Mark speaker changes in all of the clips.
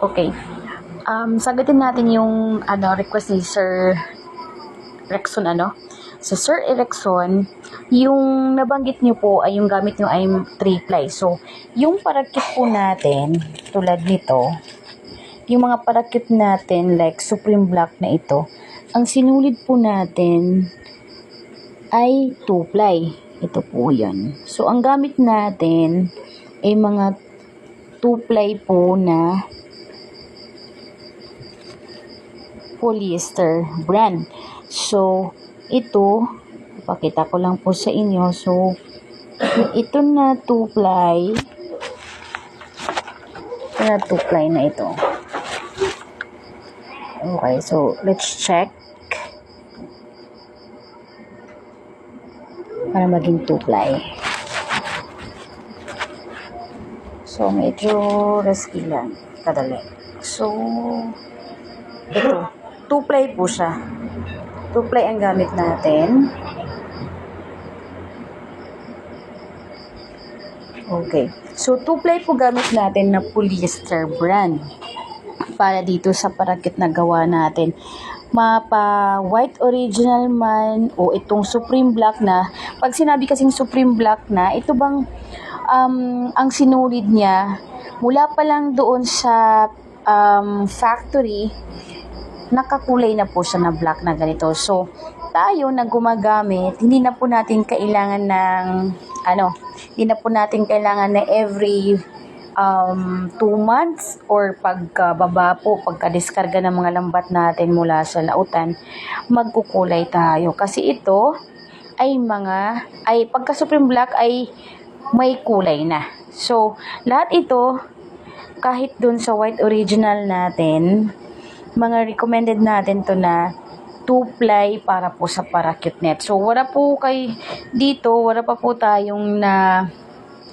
Speaker 1: Okay. Sagutin natin yung request ni Sir Rexon So, Sir Rexon, yung nabanggit niyo po ay yung gamit niyo ay 3-ply. So, yung parakit po natin, tulad nito, yung mga parakit natin like Supreme Black na ito, ang sinulid po natin ay 2-ply. Ito po yan. So, ang gamit natin ay mga 2-ply po na polyester brand. So, ito, pakita ko lang po sa inyo. So, ito na 2-ply. Ito na 2-ply na ito. Okay, so, let's check. Para maging 2-ply. So, medyo risky lang. Kadali. So, ito. 2-ply po siya. 2-ply ang gamit natin. Okay. So, 2-ply po gamit natin na polyester brand. Para dito sa parakit na gawa natin. Mapa white original man o itong Supreme Black na. Pag sinabi kasing Supreme Black na, ito bang ang sinulid niya mula pa lang doon sa factory, nakakulay na po siya na black na ganito. So, tayo na gumagamit, hindi na po natin kailangan ng hindi na po natin kailangan na every 2 months or pagkababa po, pagka-diskarga ng mga lambat natin mula sa lautan, magkukulay tayo. Kasi ito ay pagka Supreme Black ay may kulay na. So, lahat ito, kahit dun sa white original natin, mga recommended natin to na 2-ply para po sa parakit net. So, wala pa po tayong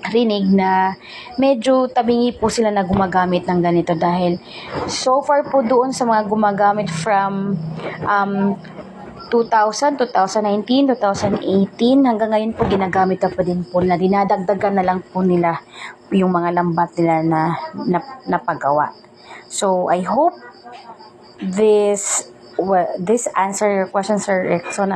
Speaker 1: rinig na medyo tabingi po sila na gumagamit ng ganito dahil so far po doon sa mga gumagamit from 2000, 2019, 2018 hanggang ngayon po ginagamit na pa din po na dinadagdagan na lang po nila yung mga lambat nila na napagawa. So, I hope this answer your question, Sir Rexon,